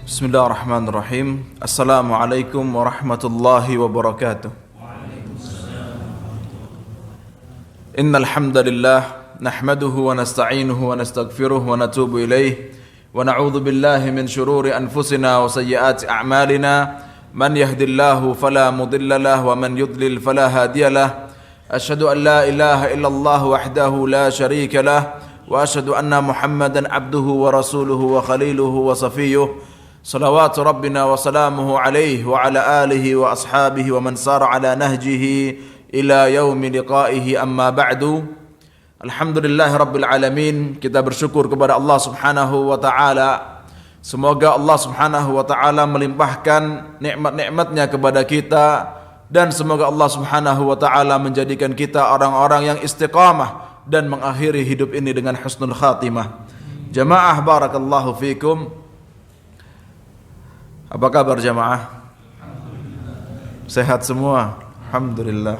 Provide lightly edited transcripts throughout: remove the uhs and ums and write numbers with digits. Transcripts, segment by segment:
Bismillahirrahmanirrahim. Assalamualaikum warahmatullahi wabarakatuh. Innal hamdalillah nahmaduhu wa nasta'inuhu wa nastaghfiruh wa natubu ilayh wa na'udzu billahi min shururi anfusina wa sayyiati a'malina. Man yahdihillahu fala mudilla lahu wa man yudlil fala hadiya lahu. Asyhadu an la ilaha illallah wahdahu la syarika lahu wa asyhadu anna Muhammadan abduhu wa rasuluhu wa khaliluhu wa safiyyuh. Salawatu Rabbina wa salamuhu alaihi wa ala alihi wa ashabihi wa man sara ala nahjihi ila yaumi liqaihi, amma ba'du. Alhamdulillahi Rabbil Alamin. Kita bersyukur kepada Allah subhanahu wa ta'ala. Semoga Allah subhanahu wa ta'ala melimpahkan nikmat-nikmatnya kepada kita, dan semoga Allah subhanahu wa ta'ala menjadikan kita orang-orang yang istiqamah dan mengakhiri hidup ini dengan husnul khatimah. Jamaah barakallahu fikum. Apa kabar jamaah? Sehat semua? Alhamdulillah.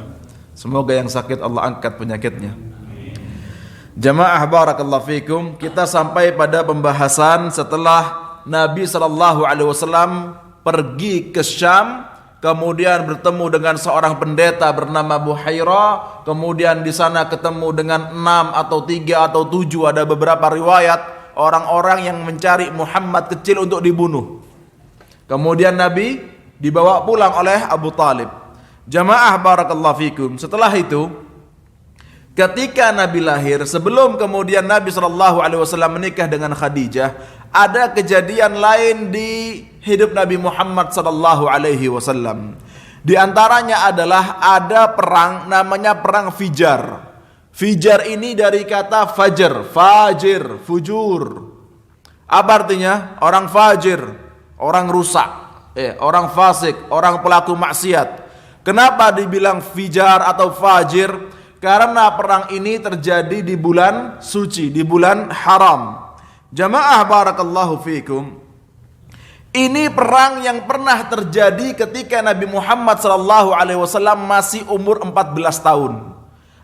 Semoga yang sakit Allah angkat penyakitnya. Jamaah barakallahu fikum. Kita sampai pada pembahasan setelah Nabi SAW pergi ke Syam, kemudian bertemu dengan seorang pendeta bernama Buhaira. Kemudian di sana ketemu dengan 6 atau 3 atau 7, ada beberapa riwayat, orang-orang yang mencari Muhammad kecil untuk dibunuh. Kemudian Nabi dibawa pulang oleh Abu Talib. Jamaah barakallahu fikum. Setelah itu, ketika Nabi lahir, sebelum kemudian Nabi SAW menikah dengan Khadijah, ada kejadian lain di hidup Nabi Muhammad SAW. Di antaranya adalah ada perang namanya perang Fijar. Fijar ini dari kata fajar, fajir, fujur. Apa artinya? Orang fajir, orang rusak, orang fasik, orang pelaku maksiat. Kenapa dibilang fijar atau fajir? Karena perang ini terjadi di bulan suci, di bulan haram. Jamaah barakallahu fikum. Ini perang yang pernah terjadi ketika Nabi Muhammad SAW masih umur 14 tahun.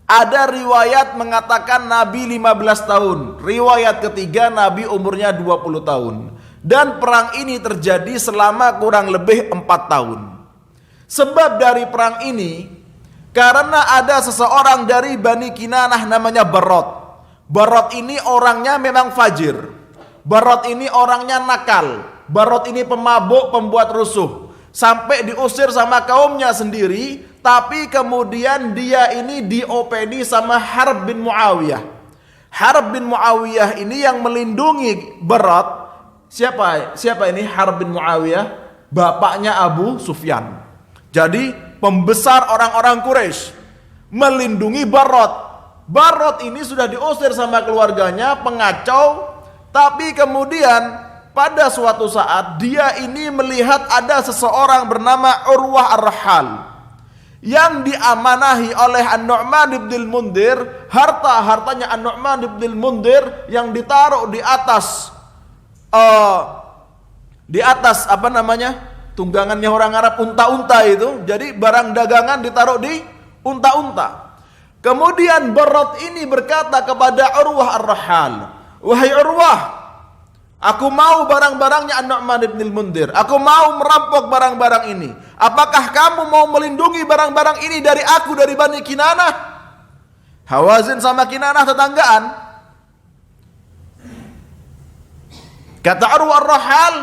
Ada riwayat mengatakan Nabi 15 tahun. Riwayat ketiga Nabi umurnya 20 tahun. Dan perang ini terjadi selama kurang lebih 4 tahun. Sebab dari perang ini, karena ada seseorang dari Bani Kinanah namanya Barot. Barot ini orangnya memang fajir. Barot ini orangnya nakal. Barot ini pemabuk, pembuat rusuh. Sampai diusir sama kaumnya sendiri. Tapi kemudian dia ini diopeni sama Harb bin Muawiyah. Harb bin Muawiyah ini yang melindungi Barot. Siapa ini Harb bin Muawiyah? Bapaknya Abu Sufyan. Jadi pembesar orang-orang Quraisy melindungi Barot. Barot ini sudah diusir sama keluarganya, pengacau. Tapi kemudian pada suatu saat dia ini melihat ada seseorang bernama Urwah Ar-Rahal yang diamanahi oleh An-Nu'man ibn al-Mundhir. Hartanya An-Nu'man ibn al-Mundhir yang ditaruh di atas apa namanya, tunggangannya orang Arab, unta-unta itu. Jadi barang dagangan ditaruh di unta-unta. Kemudian Barot ini berkata kepada Urwah Ar-Rahal, "Wahai Urwah, aku mau barang-barangnya An-Nu'man ibn al-Mundhir. Aku mau merampok barang-barang ini. Apakah kamu mau melindungi barang-barang ini dari aku, dari Bani Kinanah?" Hawazin sama Kinanah tetanggaan. Kata Urwah Ar-Rahal,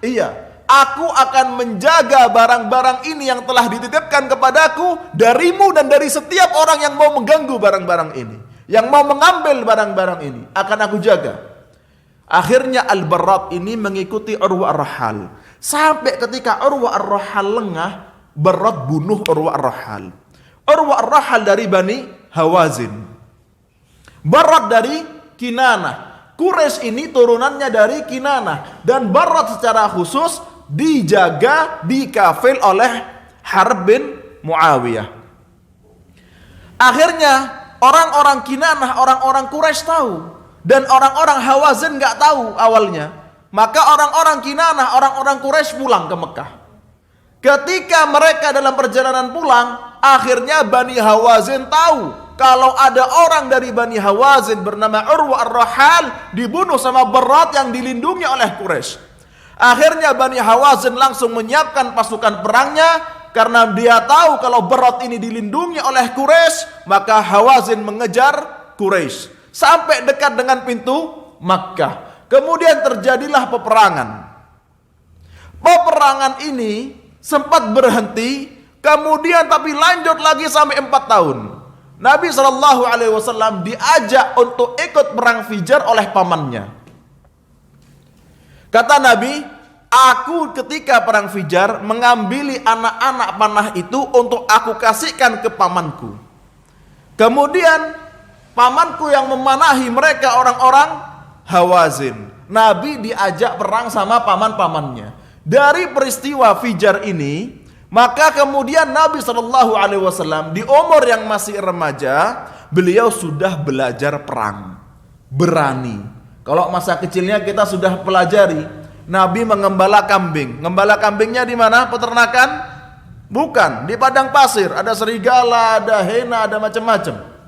"Iya, aku akan menjaga barang-barang ini yang telah dititipkan kepadaku darimu dan dari setiap orang yang mau mengganggu barang-barang ini, yang mau mengambil barang-barang ini, akan aku jaga." Akhirnya Al-Barrat ini mengikuti Urwah Ar-Rahal. Sampai ketika Urwah Ar-Rahal lengah, Barrat bunuh Urwah Ar-Rahal. Urwah Ar-Rahal dari Bani Hawazin, Barrat dari Kinanah. Quraisy ini turunannya dari Kinanah. Dan Barrat secara khusus dijaga, dikafil oleh Harb bin Muawiyah. Akhirnya orang-orang Kinanah, orang-orang Quraisy tahu, dan orang-orang Hawazin nggak tahu awalnya. Maka orang-orang Kinanah, orang-orang Quraisy pulang ke Mekah. Ketika mereka dalam perjalanan pulang, akhirnya Bani Hawazin tahu kalau ada orang dari Bani Hawazin bernama Urwah Ar-Rahal dibunuh sama Barrat yang dilindungi oleh Quraisy. Akhirnya Bani Hawazin langsung menyiapkan pasukan perangnya, karena dia tahu kalau Berat ini dilindungi oleh Quraisy, maka Hawazin mengejar Quraisy sampai dekat dengan pintu Makkah. Kemudian terjadilah peperangan. Peperangan ini sempat berhenti, kemudian tapi lanjut lagi sampai 4 tahun. Nabi SAW diajak untuk ikut perang Fijar oleh pamannya. Kata Nabi, aku ketika perang Fijar mengambil anak-anak panah itu untuk aku kasihkan ke pamanku. Kemudian pamanku yang memanahi mereka orang-orang Hawazin. Nabi diajak perang sama paman-pamannya. Dari peristiwa Fijar ini, maka kemudian Nabi SAW di umur yang masih remaja, beliau sudah belajar perang, berani. Kalau masa kecilnya kita sudah pelajari, Nabi mengembala kambing. Ngembala kambingnya di mana? Peternakan? Bukan, di padang pasir. Ada serigala, ada hena, ada macam-macam.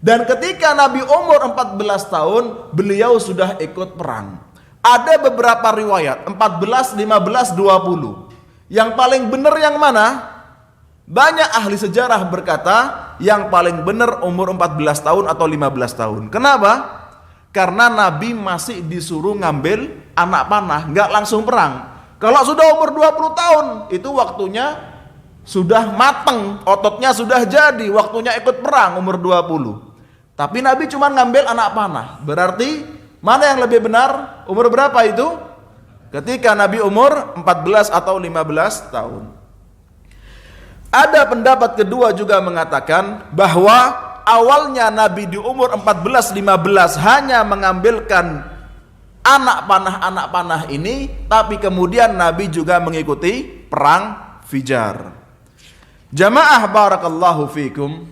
Dan ketika Nabi umur 14 tahun, beliau sudah ikut perang. Ada beberapa riwayat, 14, 15, 20. Yang paling benar yang mana? Banyak ahli sejarah berkata yang paling benar umur 14 tahun atau 15 tahun. Kenapa? Karena Nabi masih disuruh ngambil anak panah, nggak langsung perang. Kalau sudah umur 20 tahun, itu waktunya sudah mateng, ototnya sudah jadi, waktunya ikut perang umur 20. Tapi Nabi cuma ngambil anak panah. Berarti mana yang lebih benar? Umur berapa itu? Ketika Nabi umur 14 atau 15 tahun. Ada pendapat kedua juga mengatakan bahwa awalnya Nabi di umur 14-15 hanya mengambilkan anak panah ini, tapi kemudian Nabi juga mengikuti perang Fijar. Jamaah barakallahu fikum.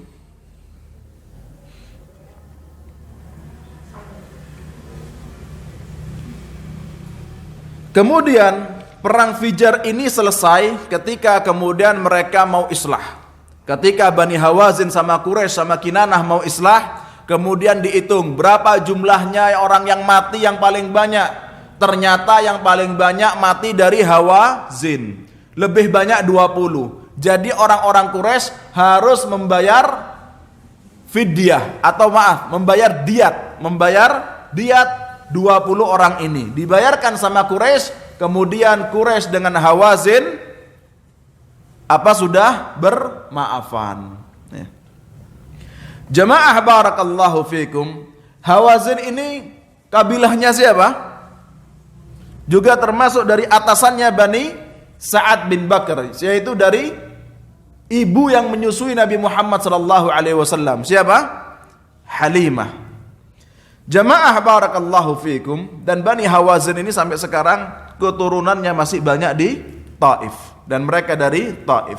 Kemudian perang Fijar ini selesai ketika kemudian mereka mau islah. Ketika Bani Hawazin sama Quraisy sama Kinanah mau islah, kemudian dihitung berapa jumlahnya orang yang mati yang paling banyak. Ternyata yang paling banyak mati dari Hawazin. Lebih banyak 20. Jadi orang-orang Quraisy harus membayar fidyah atau membayar diat 20 orang ini. Dibayarkan sama Quraisy, kemudian Quraisy dengan Hawazin sudah bermaafan. Ya. Jamaah barakallahu fikum. Hawazin ini kabilahnya siapa? Juga termasuk dari atasannya Bani Sa'ad bin Bakr, yaitu dari ibu yang menyusui Nabi Muhammad SAW. Siapa? Halimah. Jamaah barakallahu fikum. Dan Bani Hawazin ini sampai sekarang keturunannya masih banyak di Taif, dan mereka dari Taif.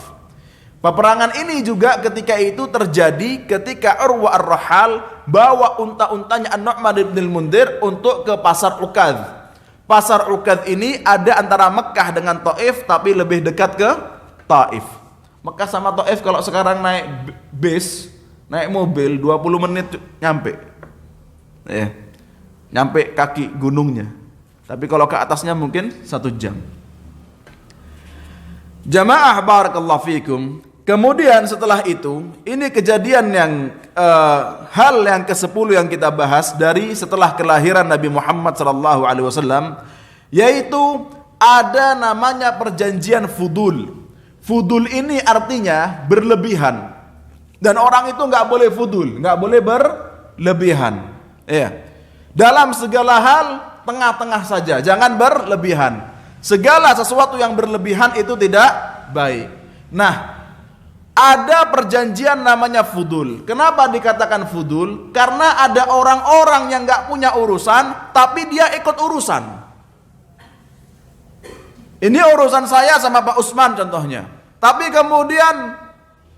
Peperangan ini juga ketika itu terjadi ketika Urwa Ar-Rahal bawa unta-untanya An-Nu'man bin Al-Mundhir untuk ke Pasar Ukadh. Pasar Ukadh ini ada antara Mekah dengan Taif, tapi lebih dekat ke Taif. Mekah sama Taif kalau sekarang naik bis, naik mobil 20 menit nyampe. Nyampe kaki gunungnya. Tapi kalau ke atasnya mungkin 1 jam. Jamaah barakallahu fikum. Kemudian setelah itu, ini kejadian yang hal yang ke-10 yang kita bahas dari setelah kelahiran Nabi Muhammad SAW, yaitu ada namanya perjanjian Fudul. Fudul ini artinya berlebihan. Dan orang itu nggak boleh fudul, nggak boleh berlebihan. Ya. Dalam segala hal tengah-tengah saja, jangan berlebihan. Segala sesuatu yang berlebihan itu tidak baik. Nah, ada perjanjian namanya Fudul. Kenapa dikatakan Fudul? Karena ada orang-orang yang nggak punya urusan, tapi dia ikut urusan. Ini urusan saya sama Pak Usman contohnya. Tapi kemudian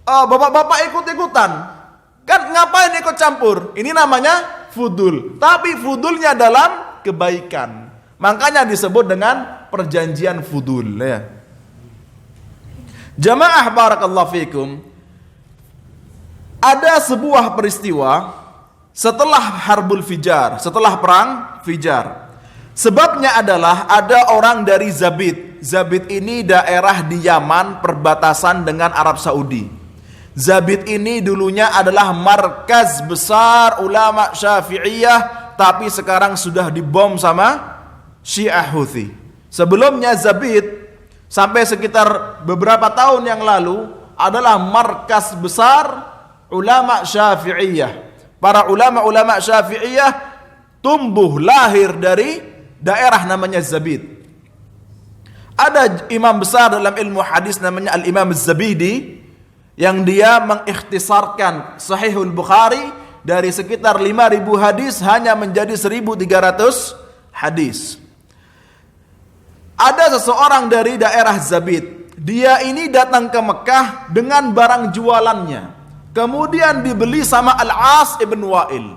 bapak-bapak ikut-ikutan. Kan ngapain ikut campur? Ini namanya Fudul. Tapi fudulnya dalam kebaikan. Makanya disebut dengan perjanjian Fudul. Ya. Jamaah barakallahu fikum. Ada sebuah peristiwa setelah Harbul Fijar, setelah perang Fijar. Sebabnya adalah ada orang dari Zabid. Zabid ini daerah di Yaman perbatasan dengan Arab Saudi. Zabid ini dulunya adalah markaz besar ulama Syafi'iyah, tapi sekarang sudah dibom sama Syiah Houthi. Sebelumnya Zabid sampai sekitar beberapa tahun yang lalu adalah markas besar ulama Syafi'iyah. Para ulama-ulama Syafi'iyah tumbuh lahir dari daerah namanya Zabid. Ada imam besar dalam ilmu hadis namanya Al-Imam Az-Zabidi yang dia mengikhtisarkan Sahihul Bukhari dari sekitar 5.000 hadis hanya menjadi 1.300 hadis. Ada seseorang dari daerah Zabid. Dia ini datang ke Mekah dengan barang jualannya. Kemudian dibeli sama Al-As ibn Wa'il.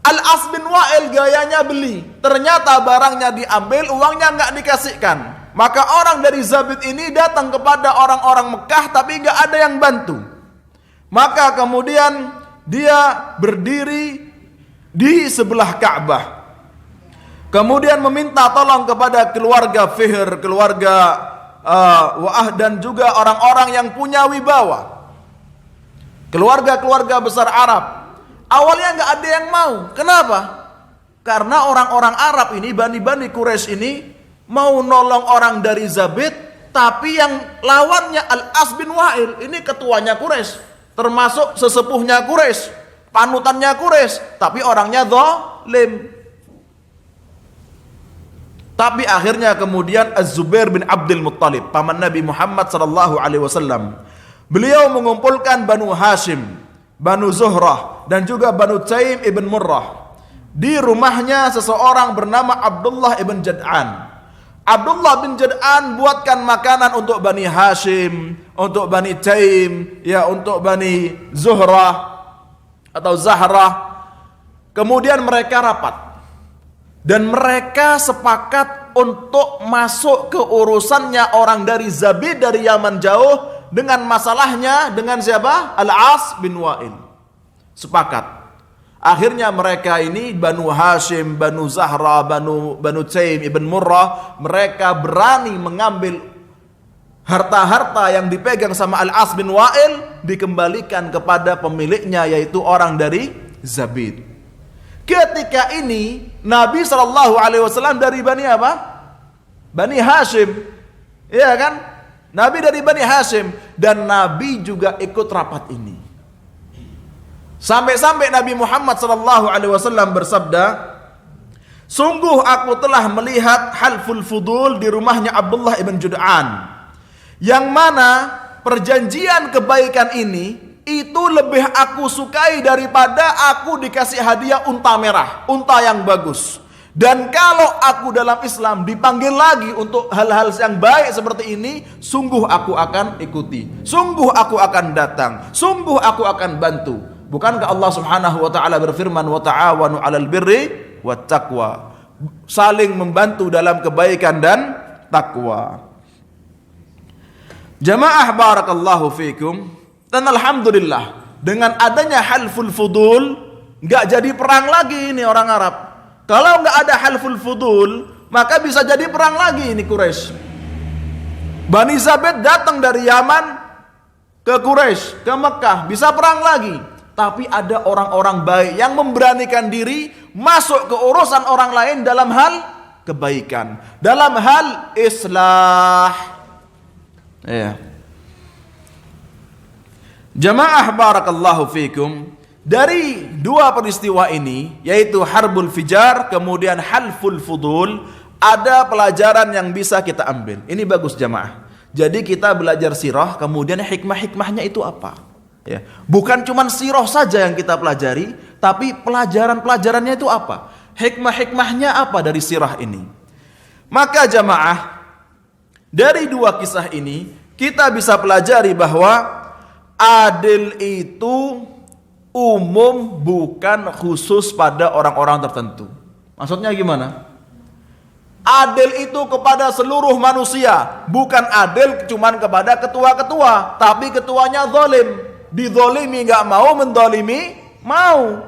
Al-As bin Wa'il gayanya beli. Ternyata barangnya diambil, uangnya nggak dikasihkan. Maka orang dari Zabid ini datang kepada orang-orang Mekah tapi nggak ada yang bantu. Maka kemudian dia berdiri di sebelah Ka'bah. Kemudian meminta tolong kepada keluarga Fihr, keluarga Wa'ah dan juga orang-orang yang punya wibawa. Keluarga-keluarga besar Arab. Awalnya nggak ada yang mau. Kenapa? Karena orang-orang Arab ini, Bani Quraisy ini mau nolong orang dari Zabid, tapi yang lawannya Al-As bin Wa'il, ini ketuanya Quraisy, termasuk sesepuhnya Quraisy, panutannya Quraisy, tapi orangnya zalim. Tapi akhirnya kemudian Az-Zubair bin Abdul Muttalib, paman Nabi Muhammad sallallahu alaihi wasallam, beliau mengumpulkan Banu Hashim, Banu Zuhrah dan juga Banu Taim ibn Murrah di rumahnya seseorang bernama Abdullah ibn Jad'an. Abdullah bin Jad'an buatkan makanan untuk Bani Hashim, untuk Bani Taim, ya untuk Bani Zuhrah atau Zahrah. Kemudian mereka rapat dan mereka sepakat untuk masuk ke urusannya orang dari Zabid dari Yaman jauh dengan masalahnya dengan siapa? Al-As bin Wa'il. Sepakat. Akhirnya mereka ini Banu Hashim, Banu Zahra, Banu Taim ibn Murrah, mereka berani mengambil harta-harta yang dipegang sama Al-As bin Wa'il dikembalikan kepada pemiliknya, yaitu orang dari Zabid. Ketika ini Nabi SAW dari Bani apa? Bani Hashim, iya kan? Nabi dari Bani Hashim, dan Nabi juga ikut rapat ini. Sampai-sampai Nabi Muhammad SAW bersabda, sungguh aku telah melihat halful fudul di rumahnya Abdullah ibn Jud'an, yang mana perjanjian kebaikan ini itu lebih aku sukai daripada aku dikasih hadiah unta merah, unta yang bagus. Dan kalau aku dalam Islam dipanggil lagi untuk hal-hal yang baik seperti ini, sungguh aku akan ikuti, sungguh aku akan datang, sungguh aku akan bantu. Bukankah Allah Subhanahu wa taala berfirman, wa ta'awanu 'alal birri wat taqwa, saling membantu dalam kebaikan dan takwa. Jamaah barakallahu fikum. Dan alhamdulillah dengan adanya halful fudul nggak jadi perang lagi ini orang Arab. Kalau nggak ada halful fudul maka bisa jadi perang lagi ini Quraisy. Bani Zabid datang dari Yaman ke Quraisy, ke Mekah, bisa perang lagi. Tapi ada orang-orang baik yang memberanikan diri masuk ke urusan orang lain dalam hal kebaikan, dalam hal islah. Ya. Jamaah barakallahu fikum, dari dua peristiwa ini yaitu Harbul Fijar kemudian Halful Fudul, ada pelajaran yang bisa kita ambil. Ini bagus jamaah. Jadi kita belajar sirah, kemudian hikmah-hikmahnya itu apa? Ya, bukan cuman sirah saja yang kita pelajari, tapi pelajaran-pelajarannya itu apa? Hikmah-hikmahnya apa dari sirah ini? Maka jamaah, dari dua kisah ini kita bisa pelajari bahwa adil itu umum, bukan khusus pada orang-orang tertentu. Maksudnya gimana? Adil itu kepada seluruh manusia, bukan adil cuman kepada ketua-ketua, tapi ketuanya zalim, dizalimi nggak mau, mendolimi mau.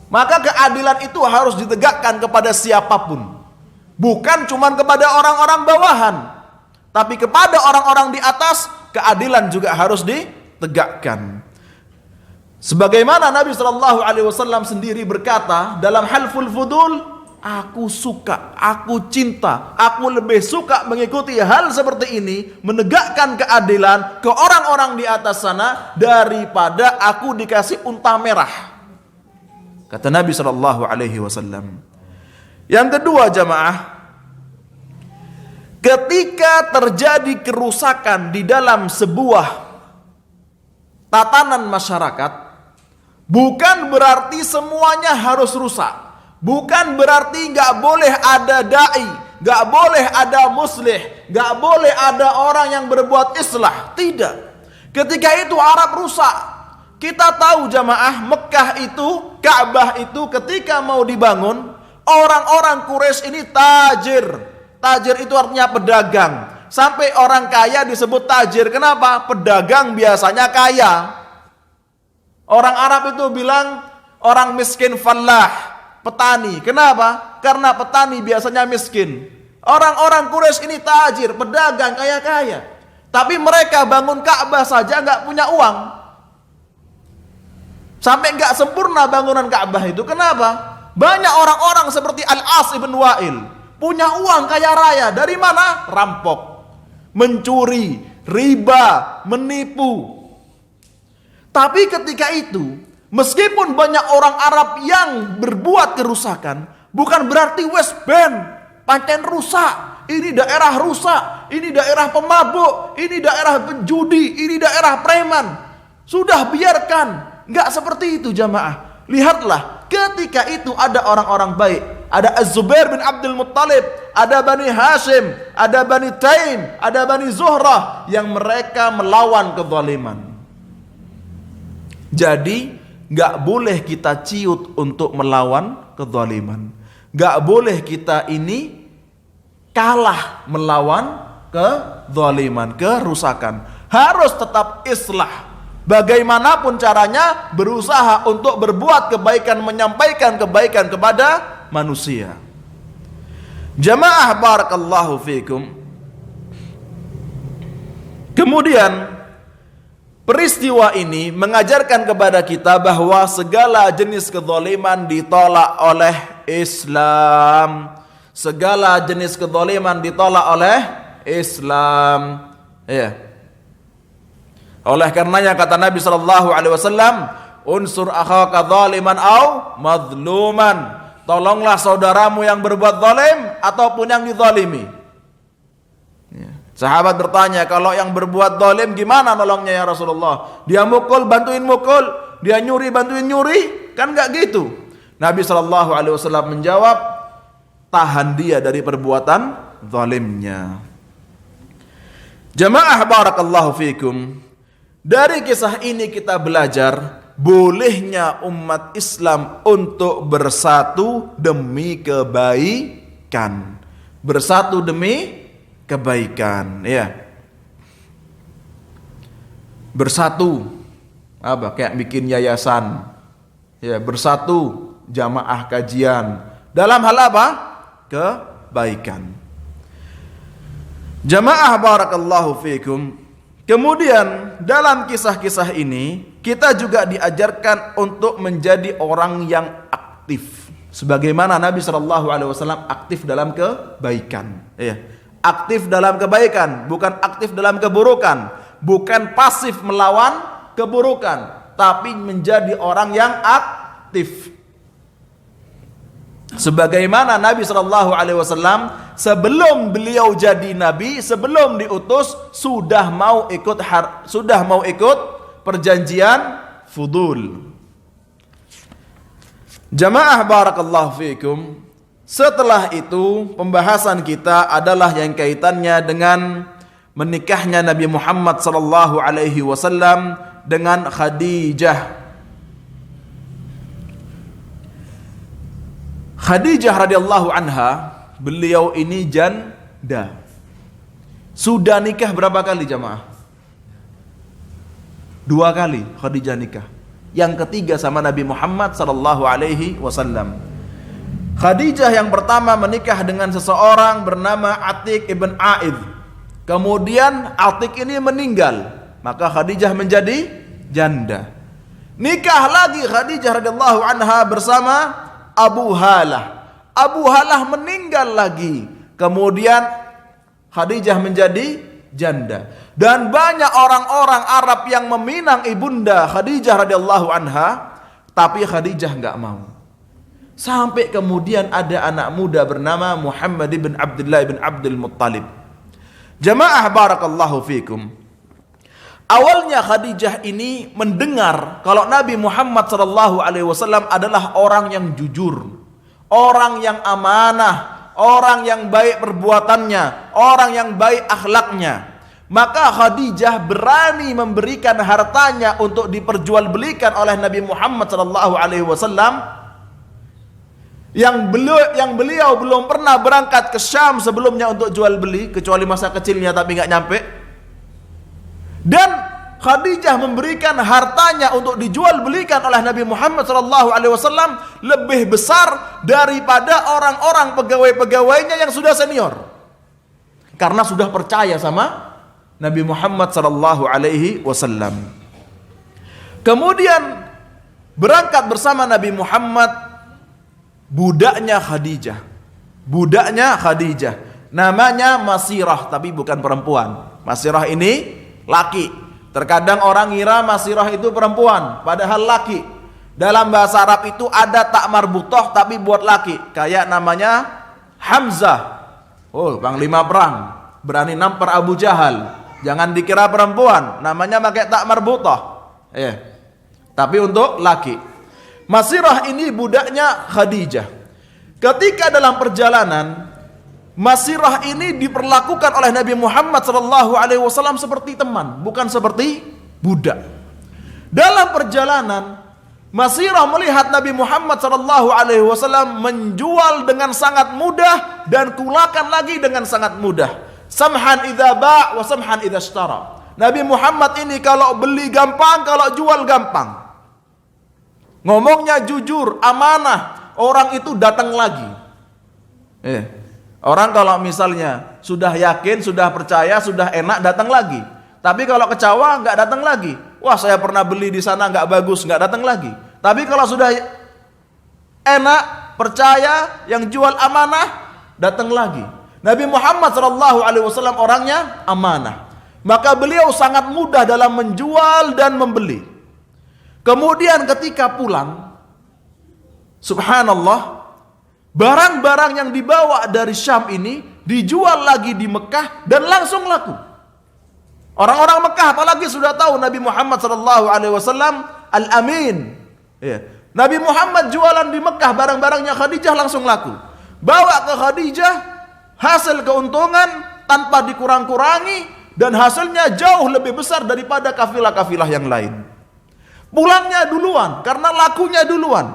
Maka keadilan itu harus ditegakkan kepada siapapun. Bukan cuma kepada orang-orang bawahan, tapi kepada orang-orang di atas, keadilan juga harus ditegakkan. Sebagaimana Nabi SAW sendiri berkata dalam Halful Fudul, aku suka, aku cinta, aku lebih suka mengikuti hal seperti ini, menegakkan keadilan ke orang-orang di atas sana, daripada aku dikasih unta merah. Kata Nabi SAW. Yang kedua jamaah, ketika terjadi kerusakan di dalam sebuah tatanan masyarakat, bukan berarti semuanya harus rusak. Bukan berarti nggak boleh ada dai, nggak boleh ada muslih, nggak boleh ada orang yang berbuat islah. Tidak. Ketika itu Arab rusak. Kita tahu jamaah, Mekah itu, Ka'bah itu ketika mau dibangun, orang-orang Quraisy ini tajir. Tajir itu artinya pedagang. Sampai orang kaya disebut tajir. Kenapa? Pedagang biasanya kaya. Orang Arab itu bilang orang miskin fallah, petani. Kenapa? Karena petani biasanya miskin. Orang-orang Quraisy ini tajir, pedagang, kaya-kaya. Tapi mereka bangun Ka'bah saja nggak punya uang. Sampai nggak sempurna bangunan Ka'bah itu. Kenapa? Banyak orang-orang seperti Al-As ibn Wa'il punya uang kaya raya. Dari mana? Rampok, mencuri, riba, menipu. Tapi ketika itu, meskipun banyak orang Arab yang berbuat kerusakan, bukan berarti West Bend pancen rusak. Ini daerah rusak, ini daerah pemabuk, ini daerah penjudi, ini daerah preman. Sudah biarkan. Enggak seperti itu jamaah. Lihatlah, ketika itu ada orang-orang baik. Ada Az-Zubair bin Abdul Muttalib, ada Bani Hashim, ada Bani Taim, ada Bani Zuhrah, yang mereka melawan kezaliman. Jadi gak boleh kita ciut untuk melawan kezaliman. Gak boleh kita ini kalah melawan kezaliman, kerusakan. Harus tetap islah. Bagaimanapun caranya, berusaha untuk berbuat kebaikan, menyampaikan kebaikan kepada manusia. Jamaah barakallahu fikum. Kemudian peristiwa ini mengajarkan kepada kita bahwa segala jenis kezaliman ditolak oleh Islam. Segala jenis kezaliman ditolak oleh Islam. Ya. Oleh karenanya kata Nabi SAW, unsur akhaka zaliman au mazluman. Tolonglah saudaramu yang berbuat zalim ataupun yang dizalimi. Ya. Sahabat bertanya, kalau yang berbuat zalim gimana nolongnya ya Rasulullah? Dia mukul, bantuin mukul. Dia nyuri, bantuin nyuri. Kan gak gitu. Nabi SAW menjawab, tahan dia dari perbuatan zalimnya. Jamaah barakallahu fikum. Dari kisah ini kita belajar bolehnya umat Islam untuk bersatu demi kebaikan. Bersatu demi kebaikan, ya. Bersatu apa? Kayak bikin yayasan. Ya, bersatu jamaah kajian. Dalam hal apa? Kebaikan. Jamaah barakallahu fikum. Kemudian dalam kisah-kisah ini kita juga diajarkan untuk menjadi orang yang aktif. Sebagaimana Nabi SAW aktif dalam kebaikan. Ya. Aktif dalam kebaikan, bukan aktif dalam keburukan. Bukan pasif melawan keburukan, tapi menjadi orang yang aktif. Sebagaimana Nabi SAW sebelum beliau jadi Nabi, sebelum diutus, sudah mau ikut perjanjian Fudul. Jamaah barakallahu fikum. Setelah itu pembahasan kita adalah yang kaitannya dengan menikahnya Nabi Muhammad SAW dengan Khadijah. Khadijah radhiyallahu anha, beliau ini janda. Sudah nikah berapa kali jamaah? 2 kali Khadijah nikah. yang ketiga sama Nabi Muhammad sallallahu alaihi wasallam. Khadijah yang pertama menikah dengan seseorang bernama Atiq ibn Aid. Kemudian Atiq ini meninggal, maka Khadijah menjadi janda. Nikah lagi Khadijah radhiyallahu anha bersama Abu Halah. Abu Halah meninggal lagi. Kemudian Khadijah menjadi janda. Dan banyak orang-orang Arab yang meminang ibunda Khadijah radhiyallahu anha, tapi Khadijah enggak mau. Sampai kemudian ada anak muda bernama Muhammad bin Abdullah bin Abdul Muttalib. Jamaah barakallahu fikum. Awalnya Khadijah ini mendengar kalau Nabi Muhammad sallallahu alaihi wasallam adalah orang yang jujur, orang yang amanah, orang yang baik perbuatannya, orang yang baik akhlaknya. Maka Khadijah berani memberikan hartanya untuk diperjualbelikan oleh Nabi Muhammad sallallahu alaihi wasallam yang beliau belum pernah berangkat ke Syam sebelumnya untuk jual beli, kecuali masa kecilnya tapi nggak nyampe. Dan Khadijah memberikan hartanya untuk dijual belikan oleh Nabi Muhammad SAW lebih besar daripada orang-orang pegawai-pegawainya yang sudah senior, karena sudah percaya sama Nabi Muhammad SAW. Kemudian berangkat bersama Nabi Muhammad budaknya Khadijah, namanya Masirah, tapi bukan perempuan. Masirah ini laki. Terkadang orang ngira Masirah itu perempuan, padahal laki. Dalam bahasa Arab itu ada tak marbutoh tapi buat laki. Kayak namanya Hamzah. Oh, panglima perang, berani nampar Abu Jahal. Jangan dikira perempuan, namanya pakai tak marbutoh. Tapi untuk laki. Masirah ini budaknya Khadijah. Ketika dalam perjalanan, Masirah ini diperlakukan oleh Nabi Muhammad SAW seperti teman, bukan seperti budak. Dalam perjalanan, Masirah melihat Nabi Muhammad SAW menjual dengan sangat mudah dan kulakan lagi dengan sangat mudah. Samhan idza ba' wa samhan idza ishtara. Nabi Muhammad ini kalau beli gampang, kalau jual gampang. Ngomongnya jujur, amanah, orang itu datang lagi. Orang kalau misalnya sudah yakin, sudah percaya, sudah enak, datang lagi. Tapi kalau kecewa, nggak datang lagi. Wah, saya pernah beli di sana nggak bagus, nggak datang lagi. Tapi kalau sudah enak, percaya, yang jual amanah, datang lagi. Nabi Muhammad SAW orangnya amanah. Maka beliau sangat mudah dalam menjual dan membeli. Kemudian ketika pulang, subhanallah, barang-barang yang dibawa dari Syam ini dijual lagi di Mekah dan langsung laku. Orang-orang Mekah apalagi sudah tahu Nabi Muhammad SAW Al-Amin. Nabi Muhammad jualan di Mekah, barang-barangnya Khadijah langsung laku. Bawa ke Khadijah, hasil keuntungan tanpa dikurang-kurangi, dan hasilnya jauh lebih besar daripada kafilah-kafilah yang lain. Pulangnya duluan karena lakunya duluan.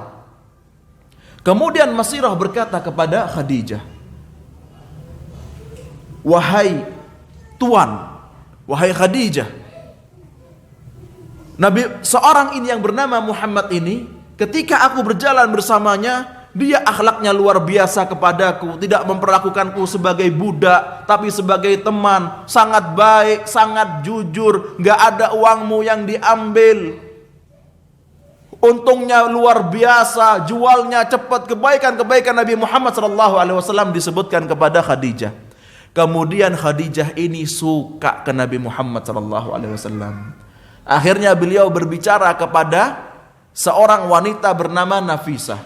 Kemudian Masirah berkata kepada Khadijah, "Wahai tuan, wahai Khadijah, seorang ini yang bernama Muhammad ini, ketika aku berjalan bersamanya, dia akhlaknya luar biasa kepadaku, tidak memperlakukanku sebagai budak, tapi sebagai teman, sangat baik, sangat jujur, gak ada uangmu yang diambil. Untungnya luar biasa, jualnya cepat." Kebaikan-kebaikan Nabi Muhammad SAW disebutkan kepada Khadijah. Kemudian Khadijah ini suka ke Nabi Muhammad SAW. Akhirnya beliau berbicara kepada seorang wanita bernama Nafisah.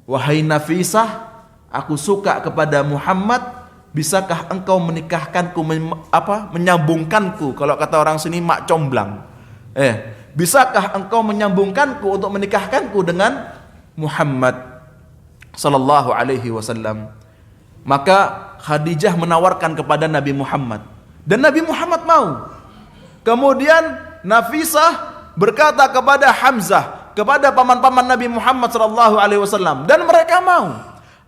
"Wahai Nafisah, aku suka kepada Muhammad. Bisakah engkau menikahkanku, menyambungkanku?" Kalau kata orang sini mak comblang. Bisakah engkau menyambungkanku untuk menikahkanku dengan Muhammad sallallahu alaihi wasallam? Maka Khadijah menawarkan kepada Nabi Muhammad, dan Nabi Muhammad mau. Kemudian Nafisah berkata kepada Hamzah, kepada paman-paman Nabi Muhammad sallallahu alaihi wasallam, dan mereka mau.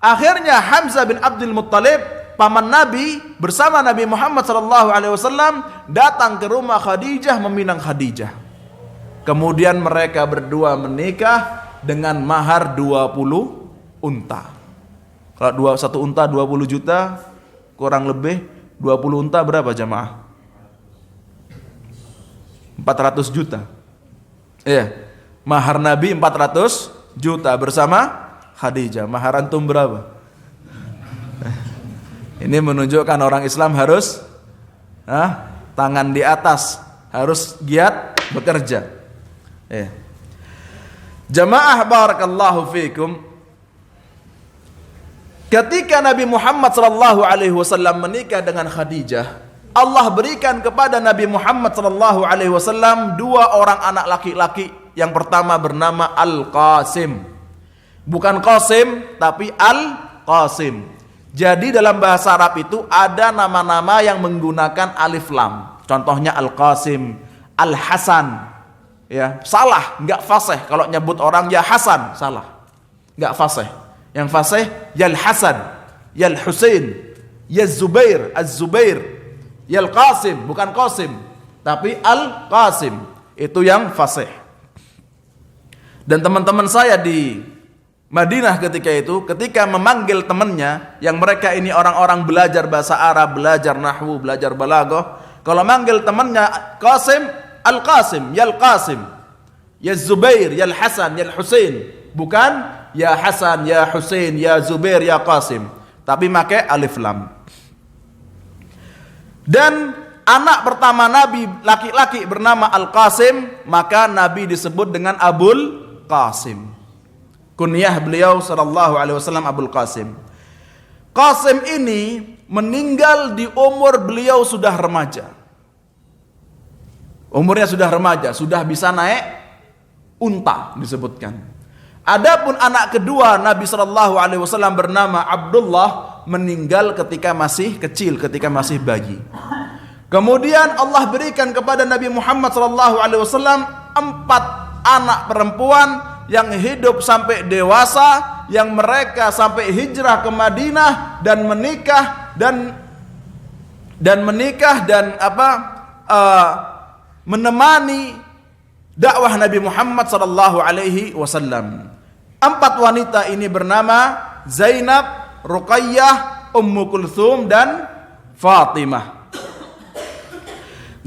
Akhirnya Hamzah bin Abdul Muttalib, paman Nabi, bersama Nabi Muhammad sallallahu alaihi wasallam datang ke rumah Khadijah meminang Khadijah. Kemudian mereka berdua menikah dengan mahar 20 unta. Kalau satu unta 20 juta, kurang lebih 20 unta berapa jamaah? 400 juta. Iya. Mahar Nabi 400 juta bersama Khadijah. Mahar antum berapa? Ini menunjukkan orang Islam harus tangan di atas, harus giat bekerja. Jamaah barakallahu fikum. Ketika Nabi Muhammad sallallahu alaihi wasallam menikah dengan Khadijah, Allah berikan kepada Nabi Muhammad sallallahu alaihi wasallam 2 orang anak laki-laki. Yang pertama bernama Al-Qasim. Bukan Qasim, tapi Al-Qasim. Jadi dalam bahasa Arab itu ada nama-nama yang menggunakan alif lam. Contohnya Al-Qasim, Al-Hasan. Ya, salah, enggak fasih kalau nyebut orang ya Hasan, salah. Enggak fasih. Yang fasih ya Al-Hasan, ya Al-Husain, ya Zubair, Az-Zubair, ya Al-Qasim, bukan Qasim, tapi Al-Qasim. Itu yang fasih. Dan teman-teman saya di Madinah ketika itu, ketika memanggil temannya, yang mereka ini orang-orang belajar bahasa Arab, belajar nahwu, belajar balaghah, kalau manggil temannya Qasim, Al-Qasim, ya Al-Qasim, ya Zubair, ya Al-Hasan, ya Al-Husain, bukan ya Hasan, ya Husain, ya Zubair, ya Qasim, tapi pakai alif lam. Dan anak pertama Nabi laki-laki bernama Al-Qasim, maka Nabi disebut dengan Abul Qasim. Kunyah beliau sallallahu alaihi wasallam Abul Qasim. Qasim ini meninggal di umur beliau sudah remaja. Umurnya sudah remaja, sudah bisa naik unta disebutkan. Adapun anak kedua Nabi sallallahu alaihi wasallam bernama Abdullah, meninggal ketika masih kecil, ketika masih bayi. Kemudian Allah berikan kepada Nabi Muhammad sallallahu alaihi wasallam 4 anak perempuan yang hidup sampai dewasa, yang mereka sampai hijrah ke Madinah dan menikah menemani dakwah Nabi Muhammad sallallahu alaihi wasallam. 4 wanita ini bernama Zainab, Ruqayyah, Ummu Kulthum dan Fatimah.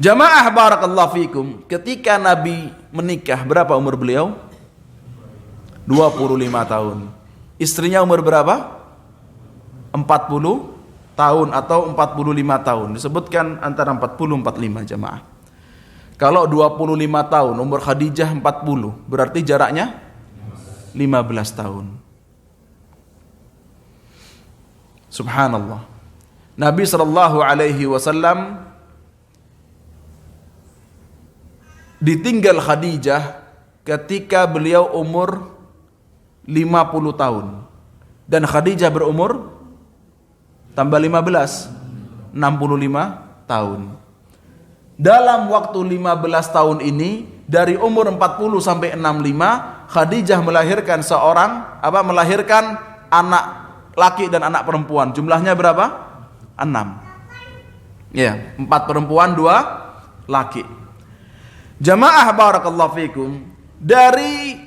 Jamaah barakallahu fikum, ketika Nabi menikah berapa umur beliau? 25 tahun. Istrinya umur berapa? 40 tahun atau 45 tahun. Disebutkan antara 40-45 jamaah. Kalau 25 tahun, umur Khadijah 40, berarti jaraknya 15 tahun. Subhanallah. Nabi sallallahu alaihi wasallam ditinggal Khadijah ketika beliau umur 50 tahun. Dan Khadijah berumur tambah 15, 65 tahun. Dalam waktu 15 tahun ini, dari umur 40 sampai 65, Khadijah melahirkan melahirkan anak laki dan anak perempuan. Jumlahnya berapa? 6. Ya, 4 perempuan, 2 laki. Jamaah barakallahu fikum, dari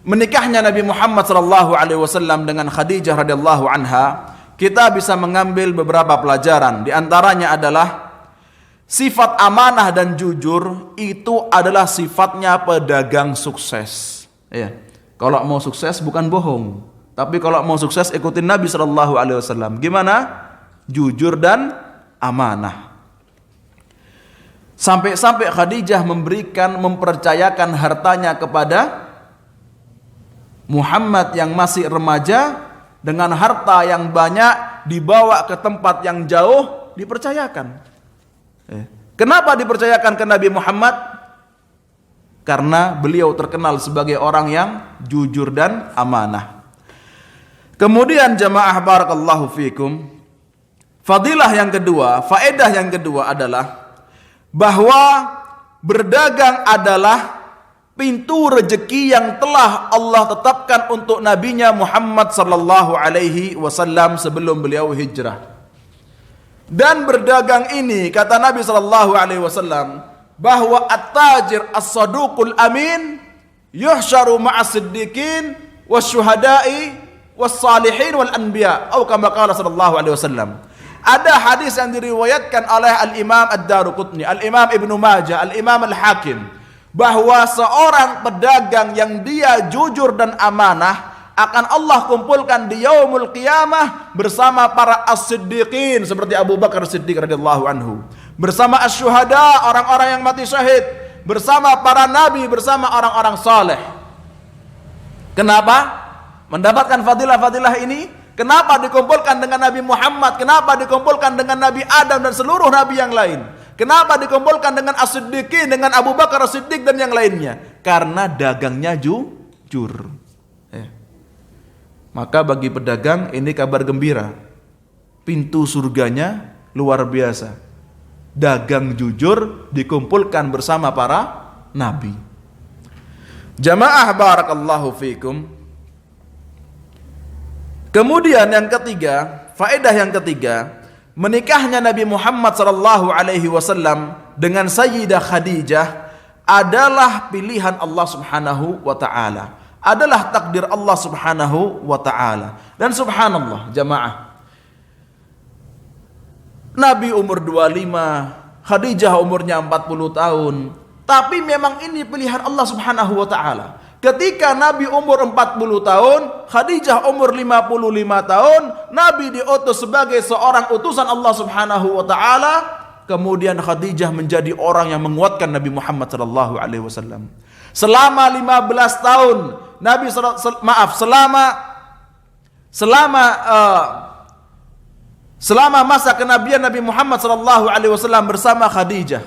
menikahnya Nabi Muhammad sallallahu alaihi wasallam dengan Khadijah radhiyallahu anha, kita bisa mengambil beberapa pelajaran. Di antaranya adalah sifat amanah dan jujur itu adalah sifatnya pedagang sukses. Ya. Kalau mau sukses bukan bohong, tapi kalau mau sukses ikutin Nabi sallallahu alaihi wasallam. Gimana? Jujur dan amanah. Sampai-sampai Khadijah mempercayakan hartanya kepada Muhammad yang masih remaja, dengan harta yang banyak dibawa ke tempat yang jauh, dipercayakan. Kenapa dipercayakan ke Nabi Muhammad? Karena beliau terkenal sebagai orang yang jujur dan amanah. Kemudian jamaah barakallahu fikum, fadilah yang kedua, faedah yang kedua adalah bahwa berdagang adalah pintu rezeki yang telah Allah tetapkan untuk nabinya Muhammad sallallahu alaihi wasallam sebelum beliau hijrah. Dan berdagang ini, kata Nabi sallallahu alaihi wasallam, bahwa at-tajir as-saduqul amin yuhsyaru ma'as siddiqin wasyuhada'i wassalihin wal anbiya atau kama qala sallallahu alaihi wasallam. Ada hadis yang diriwayatkan oleh Al-Imam Ad-Daruqutni, Al-Imam Ibnu Majah, Al-Imam Al-Hakim, bahwa seorang pedagang yang dia jujur dan amanah akan Allah kumpulkan di yaumul qiyamah bersama para as-siddiqin seperti Abu Bakar Siddiq radhiyallahu anhu, bersama asy-syuhada, orang-orang yang mati syahid, bersama para nabi, bersama orang-orang saleh. Kenapa mendapatkan fadilah-fadilah ini? Kenapa dikumpulkan dengan Nabi Muhammad? Kenapa dikumpulkan dengan Nabi Adam dan seluruh nabi yang lain? Kenapa dikumpulkan dengan as-siddiqin, dengan Abu Bakar As-Siddiq dan yang lainnya? Karena dagangnya jujur. Maka bagi pedagang ini kabar gembira. Pintu surganya luar biasa. Dagang jujur dikumpulkan bersama para nabi. Jamaah barakallahu fikum. Kemudian yang ketiga, faedah yang ketiga, menikahnya Nabi Muhammad sallallahu alaihi wasallam dengan Sayyidah Khadijah adalah pilihan Allah Subhanahu wa taala. Adalah takdir Allah Subhanahu wa taala. Dan subhanallah jamaah, Nabi umur 25, Khadijah umurnya 40 tahun. Tapi memang ini pilihan Allah Subhanahu wa taala. Ketika Nabi umur 40 tahun, Khadijah umur 55 tahun, Nabi diutus sebagai seorang utusan Allah Subhanahu wa taala, kemudian Khadijah menjadi orang yang menguatkan Nabi Muhammad sallallahu alaihi wasallam. Selama 15 tahun Nabi selama masa kenabian Nabi Muhammad sallallahu alaihi wasallam bersama Khadijah.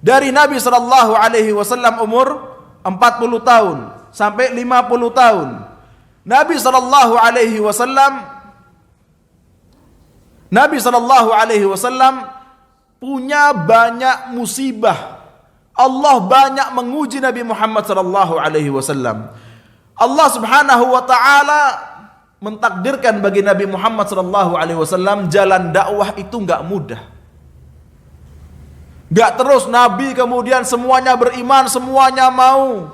Dari Nabi sallallahu alaihi wasallam umur 40 tahun sampai 50 tahun. Nabi sallallahu alaihi wasallam punya banyak musibah. Allah banyak menguji Nabi Muhammad sallallahu alaihi wasallam. Allah Subhanahu wa taala mentakdirkan bagi Nabi Muhammad sallallahu alaihi wasallam jalan dakwah itu enggak mudah. Enggak terus Nabi kemudian semuanya beriman, semuanya mau.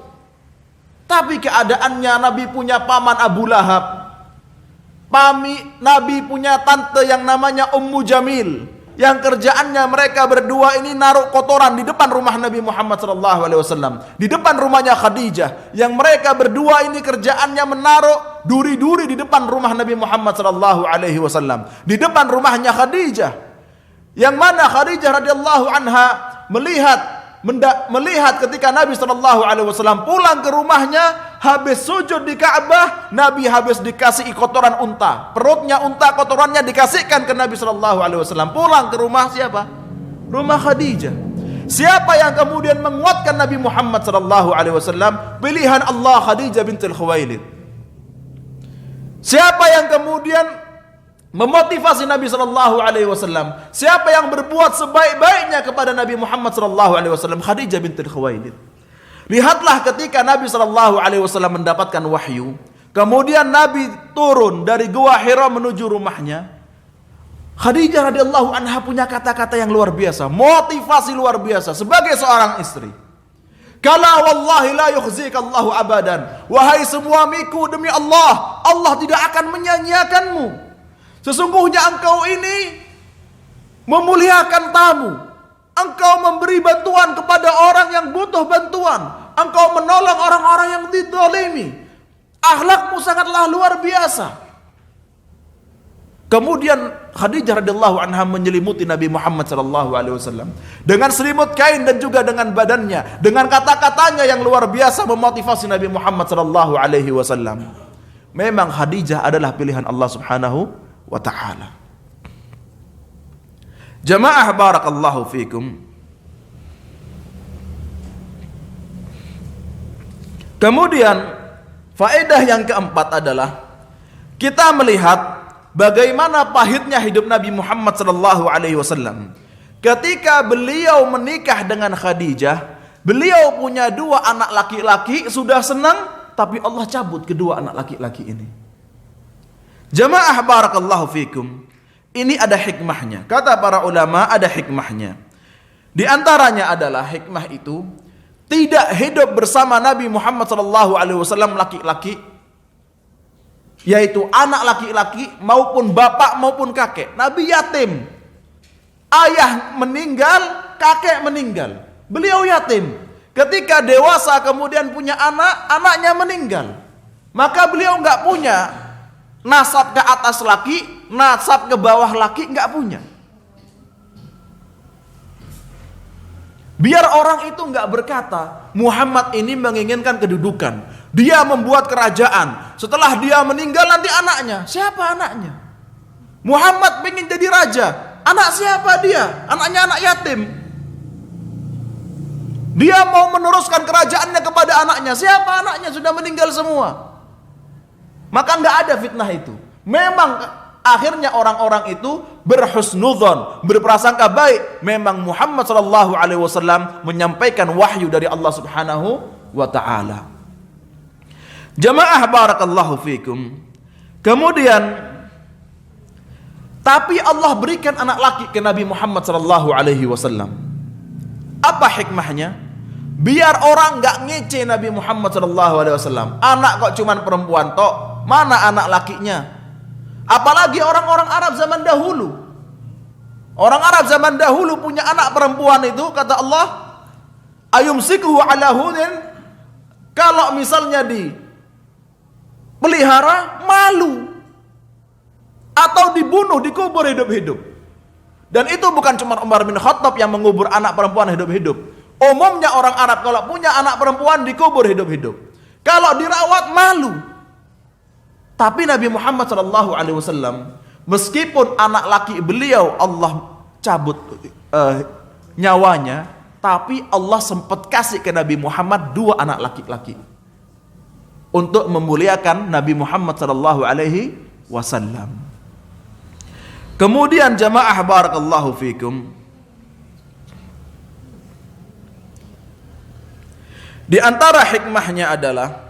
Tapi keadaannya Nabi punya paman Abu Lahab. Nabi punya tante yang namanya Ummu Jamil, yang kerjaannya mereka berdua ini naruh kotoran di depan rumah Nabi Muhammad SAW, di depan rumahnya Khadijah, yang mereka berdua ini kerjaannya menaruh duri-duri di depan rumah Nabi Muhammad SAW, di depan rumahnya Khadijah, yang mana Khadijah radhiyallahu anha melihat ketika Nabi SAW pulang ke rumahnya, habis sujud di Ka'bah, Nabi habis dikasih kotoran unta, perutnya unta, kotorannya dikasihkan ke Nabi SAW. Pulang ke rumah siapa? Rumah Khadijah. Siapa yang kemudian menguatkan Nabi Muhammad SAW? Pilihan Allah, Khadijah bintul Khuwailid. Siapa yang kemudian memotivasi Nabi SAW? Siapa yang berbuat sebaik-baiknya kepada Nabi Muhammad SAW? Khadijah bintul Khuwailid. Lihatlah ketika Nabi SAW mendapatkan wahyu, kemudian Nabi turun dari Gua Hira menuju rumahnya, Khadijah radhiyallahu anha punya kata-kata yang luar biasa, motivasi luar biasa sebagai seorang istri. Kala wallahi la yukhzika Allahu abadan. Wahai suamiku, demi Allah, Allah tidak akan menyanyiakanmu. Sesungguhnya engkau ini memuliakan tamu. Engkau memberi bantuan kepada orang yang butuh bantuan. Engkau menolong orang-orang yang dizalimi. Akhlakmu sangatlah luar biasa. Kemudian Khadijah radhiyallahu anha menyelimuti Nabi Muhammad SAW dengan selimut kain dan juga dengan badannya, dengan kata-katanya yang luar biasa memotivasi Nabi Muhammad SAW. Memang Khadijah adalah pilihan Allah Subhanahu wa ta'ala. Jamaah barakallahu fikum. Kemudian faedah yang keempat adalah kita melihat bagaimana pahitnya hidup Nabi Muhammad SAW. Ketika beliau menikah dengan Khadijah, beliau punya 2 anak laki-laki, sudah senang, tapi Allah cabut kedua anak laki-laki ini. Jamaah barakallahu fikum. Ini ada hikmahnya. Kata para ulama, ada hikmahnya. Di antaranya adalah hikmah itu tidak hidup bersama Nabi Muhammad SAW laki-laki, yaitu anak laki-laki maupun bapak maupun kakek. Nabi yatim, ayah meninggal, kakek meninggal, beliau yatim. Ketika dewasa kemudian punya anak, anaknya meninggal, maka beliau nggak punya nasab ke atas laki, nasab ke bawah laki, nggak punya. Biar orang itu nggak berkata Muhammad ini menginginkan kedudukan, dia membuat kerajaan, setelah dia meninggal nanti anaknya. Siapa anaknya? Muhammad ingin jadi raja, anak siapa dia? Anaknya anak yatim. Dia mau meneruskan kerajaannya kepada anaknya, siapa anaknya? Sudah meninggal semua. Maka nggak ada fitnah itu. Memang akhirnya orang-orang itu berhusnudzon, berprasangka baik. Memang Muhammad SAW menyampaikan wahyu dari Allah Subhanahu wa taala. Jamaah barakallahu fikum. Kemudian tapi Allah berikan anak laki ke Nabi Muhammad SAW. Apa hikmahnya? Biar orang nggak ngece Nabi Muhammad SAW. Anak kok cuman perempuan tok, mana anak lakinya? Apalagi orang-orang Arab zaman dahulu. Orang Arab zaman dahulu punya anak perempuan itu, kata Allah, ayumsikuhu ala hunin, kalau misalnya dipelihara malu atau dibunuh, dikubur hidup-hidup. Dan itu bukan cuma Umar bin Khattab yang mengubur anak perempuan hidup-hidup. Umumnya orang Arab kalau punya anak perempuan dikubur hidup-hidup. Kalau dirawat malu. Tapi Nabi Muhammad SAW, meskipun anak laki beliau Allah cabut nyawanya, tapi Allah sempat kasih ke Nabi Muhammad 2 anak laki-laki untuk memuliakan Nabi Muhammad SAW. Kemudian jamaah barakallahu fikum, di antara hikmahnya adalah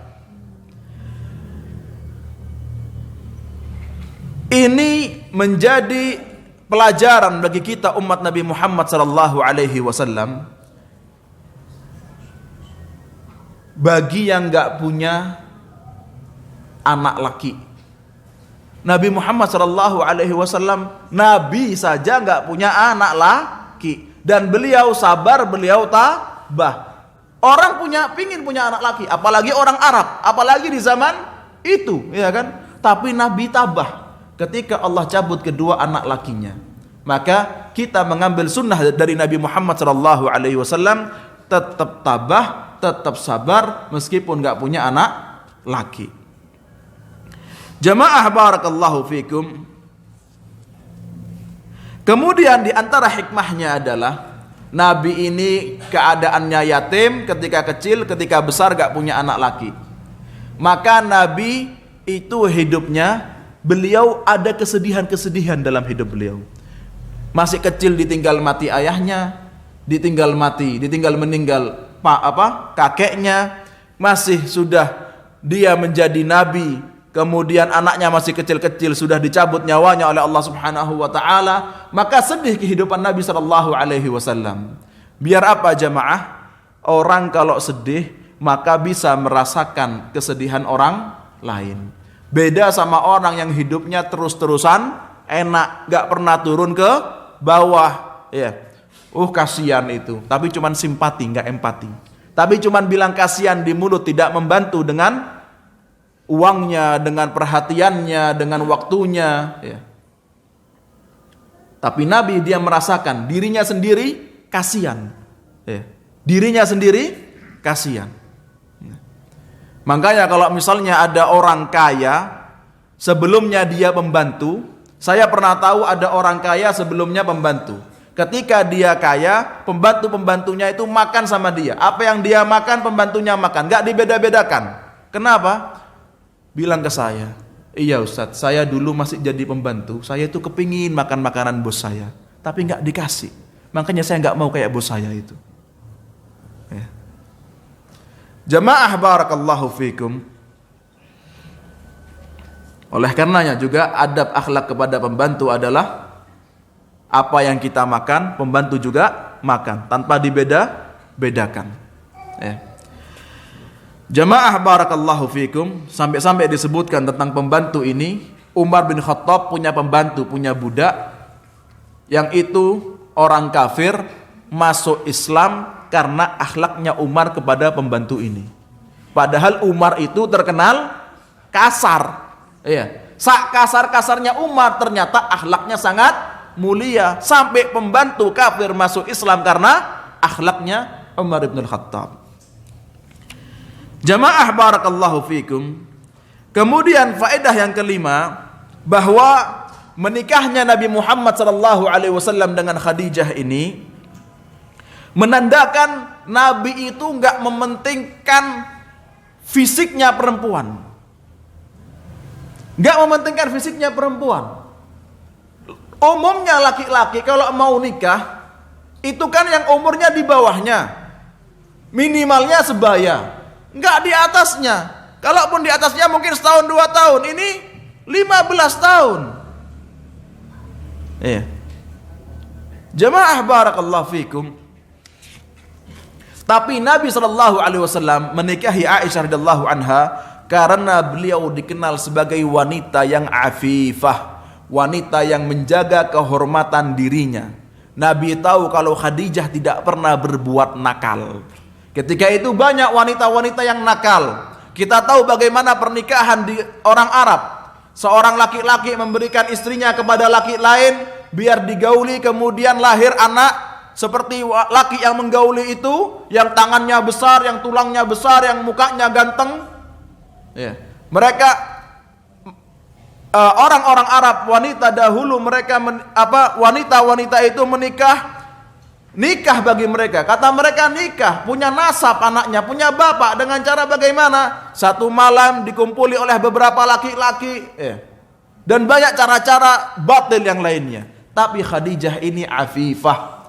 ini menjadi pelajaran bagi kita umat Nabi Muhammad SAW. Bagi yang nggak punya anak laki, Nabi Muhammad SAW Nabi saja nggak punya anak laki, dan beliau sabar, beliau tabah. Orang pingin punya anak laki, apalagi orang Arab, apalagi di zaman itu, ya kan? Tapi Nabi tabah ketika Allah cabut kedua anak lakinya. Maka kita mengambil sunnah dari Nabi Muhammad SAW, tetap tabah, tetap sabar meskipun nggak punya anak laki. Jamaah barakallahu fikum. Kemudian di antara hikmahnya adalah Nabi ini keadaannya yatim ketika kecil, ketika besar gak punya anak laki. Maka Nabi itu hidupnya, beliau ada kesedihan-kesedihan dalam hidup beliau. Masih kecil ditinggal mati ayahnya, ditinggal meninggal kakeknya. Masih sudah dia menjadi nabi, kemudian anaknya masih kecil-kecil sudah dicabut nyawanya oleh Allah Subhanahu wa taala. Maka sedih kehidupan Nabi SAW. Biar apa jamaah? Orang kalau sedih maka bisa merasakan kesedihan orang lain. Beda sama orang yang hidupnya terus-terusan enak, gak pernah turun ke bawah, ya. Kasihan itu, tapi cuman simpati, gak empati. Tapi cuman bilang kasihan di mulut, tidak membantu dengan uangnya, dengan perhatiannya, dengan waktunya, ya. Tapi Nabi dia merasakan dirinya sendiri kasihan, ya. Dirinya sendiri kasihan. Makanya kalau misalnya ada orang kaya, sebelumnya dia pembantu. Saya pernah tahu ada orang kaya sebelumnya pembantu. Ketika dia kaya, pembantu-pembantunya itu makan sama dia. Apa yang dia makan, pembantunya makan. Gak dibeda-bedakan. Kenapa? Bilang ke saya, iya Ustadz, saya dulu masih jadi pembantu, saya itu kepingin makan makanan bos saya, tapi nggak dikasih. Makanya saya nggak mau kayak bos saya itu. Ya. Jamaah barakallahu fikum. Oleh karenanya juga adab akhlak kepada pembantu adalah apa yang kita makan, pembantu juga makan tanpa dibeda-bedakan. Ya. Jamaah barakallahu fikum, sampai-sampai disebutkan tentang pembantu ini, Umar bin Khattab punya pembantu, punya budak yang itu orang kafir masuk Islam karena akhlaknya Umar kepada pembantu ini. Padahal Umar itu terkenal kasar. Iya. Sak kasar-kasarnya Umar ternyata akhlaknya sangat mulia sampai pembantu kafir masuk Islam karena akhlaknya Umar bin Khattab. Jamaah barakallahu fikum. Kemudian faedah yang kelima, bahwa menikahnya Nabi Muhammad SAW dengan Khadijah ini menandakan Nabi itu enggak mementingkan fisiknya perempuan. Enggak mementingkan fisiknya perempuan. Umumnya laki-laki kalau mau nikah itu kan yang umurnya di bawahnya, minimalnya sebaya, enggak di atasnya. Kalaupun di atasnya mungkin setahun 2 tahun, ini 15 tahun. Iya. Jamaah barakallahu fikum. Tapi Nabi SAW menikahi Aisyah radhiyallahu anha karena beliau dikenal sebagai wanita yang afifah, wanita yang menjaga kehormatan dirinya. Nabi tahu kalau Khadijah tidak pernah berbuat nakal. Ketika itu banyak wanita-wanita yang nakal. Kita tahu bagaimana pernikahan di orang Arab. Seorang laki-laki memberikan istrinya kepada laki lain biar digauli, kemudian lahir anak seperti laki yang menggauli itu, yang tangannya besar, yang tulangnya besar, yang mukanya ganteng. Ya. Mereka orang-orang Arab, wanita dahulu mereka wanita-wanita itu nikah bagi mereka. Kata mereka nikah, punya nasab anaknya, punya bapak dengan cara bagaimana? Satu malam dikumpuli oleh beberapa laki-laki, dan banyak cara-cara batil yang lainnya. Tapi Khadijah ini afifah.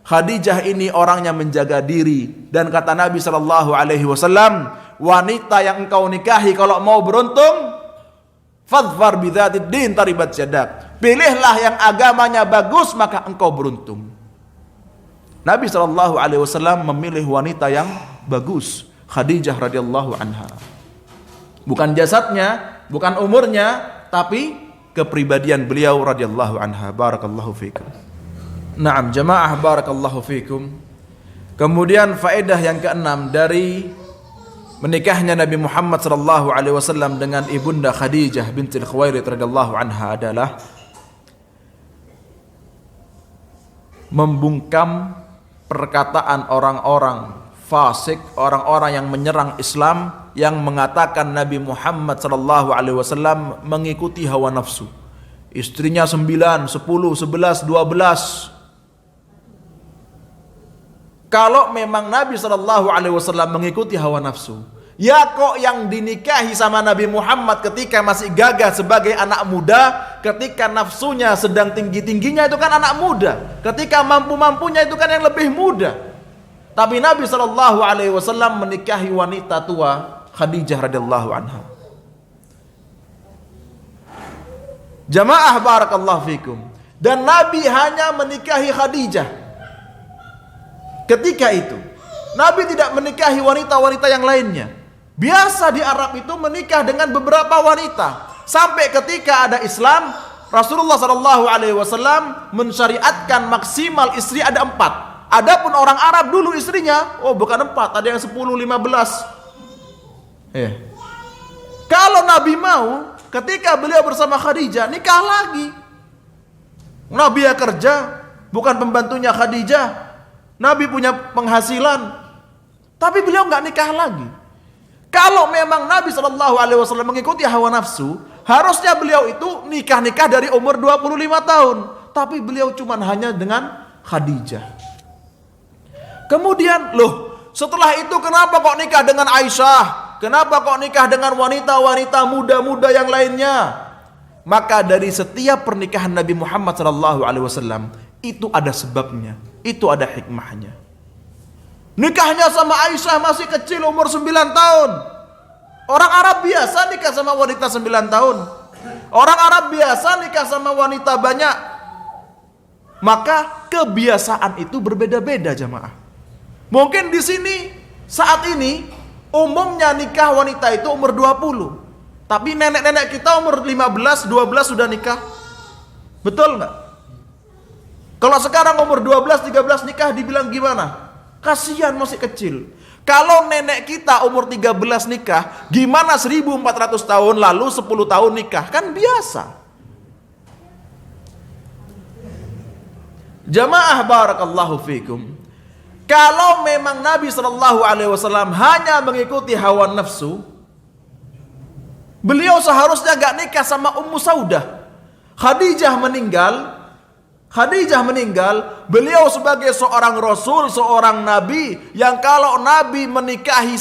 Khadijah ini orangnya menjaga diri, dan kata Nabi SAW, wanita yang engkau nikahi kalau mau beruntung, fadfar bidzatid din taribat yadak. Pilihlah yang agamanya bagus maka engkau beruntung. Nabi SAW memilih wanita yang bagus, Khadijah radhiyallahu anha. Bukan jasadnya, bukan umurnya, tapi kepribadian beliau radhiyallahu anha. Barakallahu fikum. Naam jamaah barakallahu fikum. Kemudian faedah yang keenam dari menikahnya Nabi Muhammad SAW dengan ibunda Khadijah bintil Khuwailid radhiyallahu anha adalah membungkam perkataan orang-orang fasik, orang-orang yang menyerang Islam, yang mengatakan Nabi Muhammad SAW mengikuti hawa nafsu. Istrinya 9, 10, 11, 12. Kalau memang Nabi SAW mengikuti hawa nafsu, ya kok yang dinikahi sama Nabi Muhammad ketika masih gagah sebagai anak muda, ketika nafsunya sedang tinggi-tingginya itu kan anak muda, ketika mampu-mampunya itu kan yang lebih muda. Tapi Nabi SAW menikahi wanita tua, Khadijah radhiyallahu anha. Jamaah barakallahu fikum. Dan Nabi hanya menikahi Khadijah. Ketika itu Nabi tidak menikahi wanita-wanita yang lainnya. Biasa di Arab itu menikah dengan beberapa wanita. Sampai ketika ada Islam, Rasulullah SAW mensyariatkan maksimal istri ada 4. Adapun orang Arab dulu istrinya, bukan 4, ada yang 10, 15. Kalau Nabi mau, ketika beliau bersama Khadijah, nikah lagi. Nabi ya kerja, bukan pembantunya Khadijah. Nabi punya penghasilan, tapi beliau nggak nikah lagi. Kalau memang Nabi SAW mengikuti hawa nafsu, harusnya beliau itu nikah dari umur 25 tahun. Tapi beliau cuma hanya dengan Khadijah. Kemudian, setelah itu kenapa kok nikah dengan Aisyah? Kenapa kok nikah dengan wanita-wanita muda-muda yang lainnya? Maka dari setiap pernikahan Nabi Muhammad SAW itu ada sebabnya, itu ada hikmahnya. Nikahnya sama Aisyah masih kecil, umur 9 tahun. Orang Arab biasa nikah sama wanita 9 tahun. Orang Arab biasa nikah sama wanita banyak. Maka kebiasaan itu berbeda-beda jamaah. Mungkin di sini saat ini umumnya nikah wanita itu umur 20. Tapi nenek-nenek kita umur 15, 12 sudah nikah. Betul nggak? Kalau sekarang umur 12, 13 nikah dibilang gimana? Kasihan masih kecil. Kalau nenek kita umur 13 nikah, gimana 1400 tahun lalu 10 tahun nikah? Kan biasa. Jamaah barakallahu fikum. Kalau memang Nabi SAW hanya mengikuti hawa nafsu, beliau seharusnya gak nikah sama Ummu Saudah. Khadijah meninggal, beliau sebagai seorang Rasul, seorang Nabi, yang kalau Nabi menikahi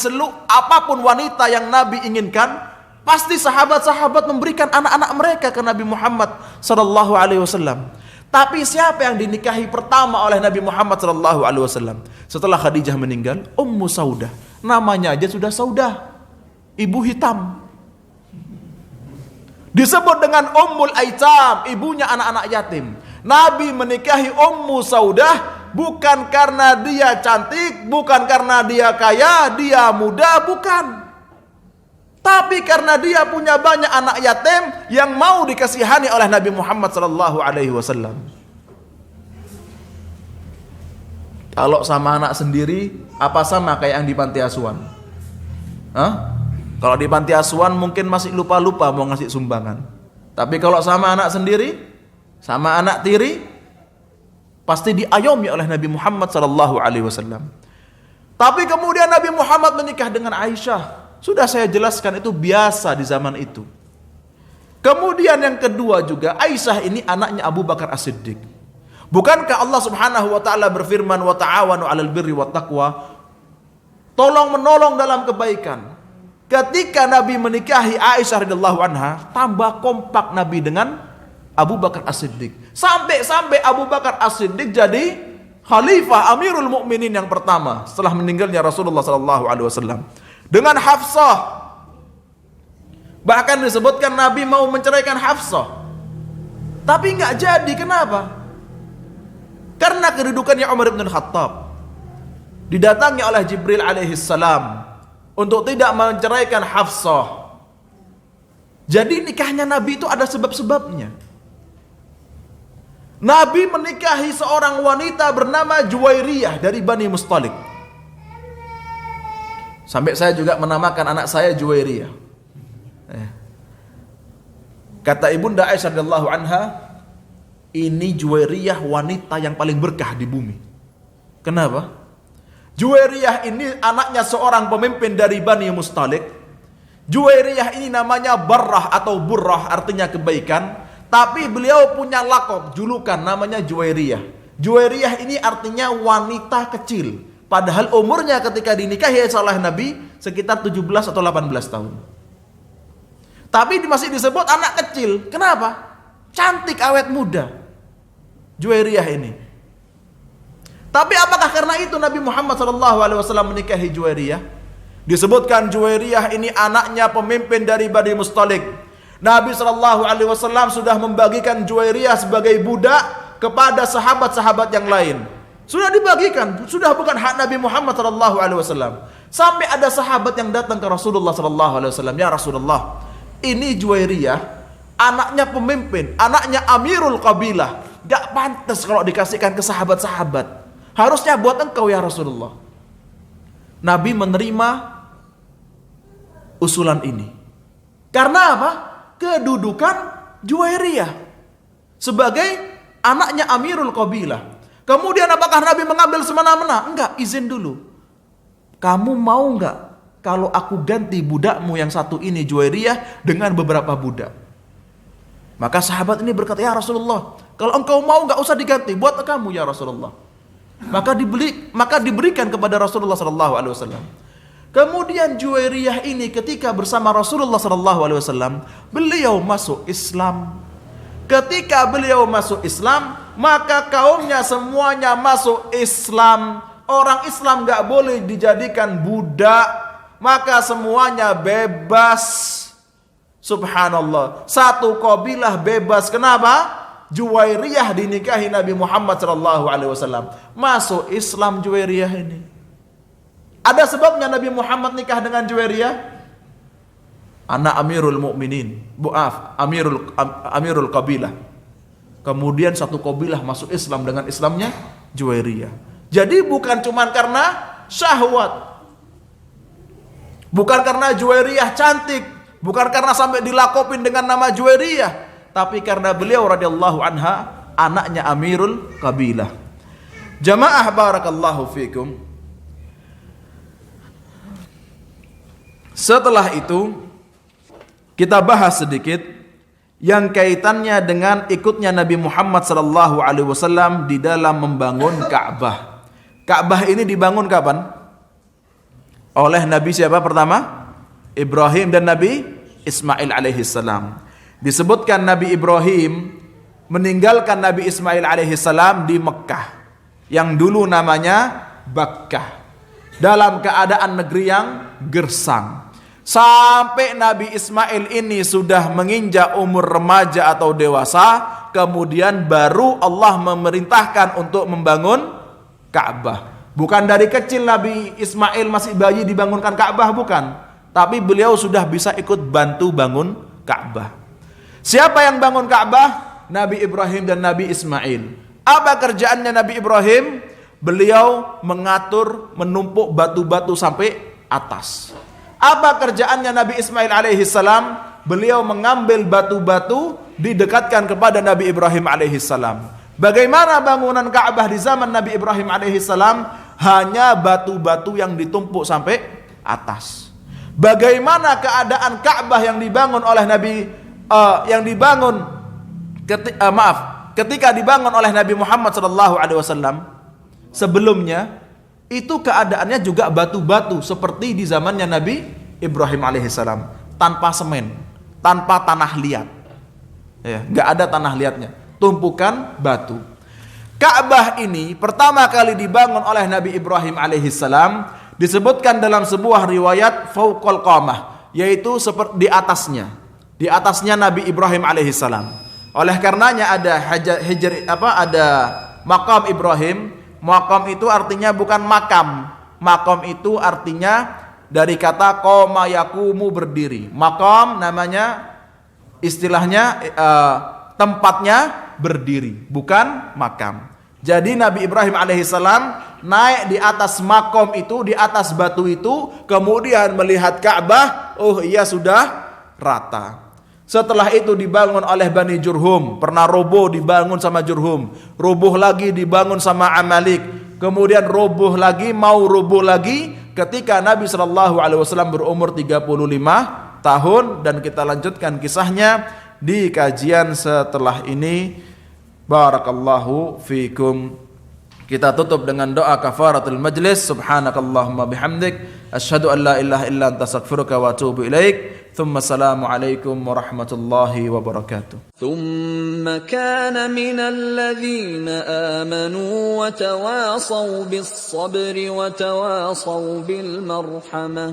apapun wanita yang Nabi inginkan, pasti sahabat-sahabat memberikan anak-anak mereka ke Nabi Muhammad SAW. Tapi siapa yang dinikahi pertama oleh Nabi Muhammad SAW setelah Khadijah meninggal? Ummu Saudah. Namanya aja sudah Saudah, ibu hitam. Disebut dengan Ummul Aitam, ibunya anak-anak yatim. Nabi menikahi Ummu Saudah bukan karena dia cantik, bukan karena dia kaya, dia muda, bukan. Tapi karena dia punya banyak anak yatim yang mau dikasihani oleh Nabi Muhammad SAW. Kalau sama anak sendiri, apa sama kayak yang di panti asuhan? Hah? Kalau di panti asuhan mungkin masih lupa-lupa mau ngasih sumbangan. Tapi kalau sama anak sendiri, sama anak tiri, pasti diayomi oleh Nabi Muhammad SAW. Tapi kemudian Nabi Muhammad menikah dengan Aisyah. Sudah saya jelaskan, itu biasa di zaman itu. Kemudian yang kedua juga, Aisyah ini anaknya Abu Bakar As-Siddiq. Bukankah Allah Subhanahu wa taala berfirman, wa ta'awanu 'alal birri wat taqwa? Tolong menolong dalam kebaikan. Ketika Nabi menikahi Aisyah radhiyallahu anha, tambah kompak Nabi dengan Abu Bakar As-Siddiq. Sampai Abu Bakar As-Siddiq jadi khalifah Amirul Mukminin yang pertama setelah meninggalnya Rasulullah SAW. Dengan Hafsah. Bahkan disebutkan Nabi mau menceraikan Hafsah. Tapi nggak jadi. Kenapa? Karena kedudukannya Umar bin Khattab. Didatangi oleh Jibril alaihissalam untuk tidak menceraikan Hafsah. Jadi nikahnya Nabi itu ada sebab-sebabnya. Nabi menikahi seorang wanita bernama Juwairiyah dari Bani Mustalik. Sampai saya juga menamakan anak saya Juwairiyah. Kata Ibunda Aisyah radhiyallahu anha, ini Juwairiyah wanita yang paling berkah di bumi. Kenapa? Juwairiyah ini anaknya seorang pemimpin dari Bani Mustalik. Juwairiyah ini namanya Barrah atau Burrah, artinya kebaikan. Tapi beliau punya lakob, julukan namanya Juwairiyah. Juwairiyah ini artinya wanita kecil. Padahal umurnya ketika dinikahi oleh Nabi sekitar 17 atau 18 tahun. Tapi masih disebut anak kecil. Kenapa? Cantik, awet muda Juwairiyah ini. Tapi apakah karena itu Nabi Muhammad SAW menikahi Juwairiyah? Disebutkan Juwairiyah ini anaknya pemimpin dari Bani Mustalik. Nabi SAW sudah membagikan Juwairiyah sebagai budak kepada sahabat-sahabat yang lain. Sudah dibagikan, sudah bukan hak Nabi Muhammad SAW. Sampai ada sahabat yang datang ke Rasulullah SAW. Ya Rasulullah, ini Juwairiyah, anaknya pemimpin, anaknya Amirul Qabilah. Gak pantas kalau dikasihkan ke sahabat-sahabat. Harusnya buat engkau ya Rasulullah. Nabi menerima usulan ini. Karena apa? Kedudukan Juwairiyah sebagai anaknya Amirul Qabilah. Kemudian apakah Nabi mengambil semena-mena? Enggak, izin dulu. Kamu mau enggak kalau aku ganti budakmu yang satu ini Juwairiyah dengan beberapa budak? Maka sahabat ini berkata, ya Rasulullah, kalau engkau mau enggak usah diganti, buat kamu ya Rasulullah. Maka diberikan kepada Rasulullah SAW. Kemudian Juwairiyah ini ketika bersama Rasulullah SAW, beliau masuk Islam. Ketika beliau masuk Islam, maka kaumnya semuanya masuk Islam. Orang Islam gak boleh dijadikan budak, maka semuanya bebas. Subhanallah, satu kabilah bebas. Kenapa? Juwairiyah dinikahi Nabi Muhammad sallallahu alaihi wasallam. Masuk Islam Juwairiyah ini. Ada sebabnya Nabi Muhammad nikah dengan Juwairiyah? Anak Amirul Mukminin, Amirul Qabilah. Kemudian satu kabilah masuk Islam dengan Islamnya Juwairiyah. Jadi bukan cuma karena syahwat. Bukan karena Juwairiyah cantik, bukan karena sampai dilakopin dengan nama Juwairiyah, tapi karena beliau radhiyallahu anha anaknya Amirul Qabilah. Jamaah barakallahu fikum. Setelah itu kita bahas sedikit yang kaitannya dengan ikutnya Nabi Muhammad sallallahu alaihi wasallam di dalam membangun Ka'bah. Ka'bah ini dibangun kapan? Oleh Nabi siapa pertama? Ibrahim dan Nabi Ismail alaihi salam. Disebutkan Nabi Ibrahim meninggalkan Nabi Ismail alaihi salam di Mekah yang dulu namanya Bakkah, dalam keadaan negeri yang gersang. Sampai Nabi Ismail ini sudah menginjak umur remaja atau dewasa, kemudian baru Allah memerintahkan untuk membangun Ka'bah. Bukan dari kecil Nabi Ismail masih bayi dibangunkan Ka'bah, bukan. Tapi beliau sudah bisa ikut bantu bangun Ka'bah. Siapa yang bangun Ka'bah? Nabi Ibrahim dan Nabi Ismail. Apa kerjaannya Nabi Ibrahim? Beliau mengatur, menumpuk batu-batu sampai atas. Apa kerjaannya Nabi Ismail alaihi salam? Beliau mengambil batu-batu didekatkan kepada Nabi Ibrahim alaihi salam. Bagaimana bangunan Ka'bah di zaman Nabi Ibrahim alaihi salam? Hanya batu-batu yang ditumpuk sampai atas. Bagaimana keadaan Ka'bah yang dibangun oleh ketika dibangun oleh Nabi Muhammad sallallahu alaihi wasallam? Sebelumnya itu keadaannya juga batu-batu seperti di zamannya Nabi Ibrahim alaihissalam, tanpa semen, tanpa tanah liat, ya, nggak ada tanah liatnya, tumpukan batu. Ka'bah ini pertama kali dibangun oleh Nabi Ibrahim alaihissalam, disebutkan dalam sebuah riwayat fauqal qamah, yaitu seperti di atasnya Nabi Ibrahim alaihissalam. Oleh karenanya ada ada maqam Ibrahim. Maqam itu artinya bukan makam. Maqam itu artinya dari kata qoma yaqumu, berdiri. Maqam namanya, istilahnya tempatnya berdiri, bukan makam. Jadi Nabi Ibrahim alaihissalam naik di atas maqam itu, di atas batu itu, kemudian melihat Ka'bah, oh iya sudah rata. Setelah itu dibangun oleh Bani Jurhum, pernah roboh dibangun sama Jurhum, roboh lagi dibangun sama Amalik, kemudian roboh lagi, mau roboh lagi ketika Nabi SAW berumur 35 tahun, dan kita lanjutkan kisahnya di kajian setelah ini. Barakallahu fikum. Kita tutup dengan doa kafaratul majlis. Subhanakallahumma bihamdik, asyhadu an la ilaha illa anta astaghfiruka wa atubu ilaik. ثم السلام عليكم ورحمة الله وبركاته. ثم كان من الذين آمنوا وتواصوا بالصبر وتواصوا بالمرحمة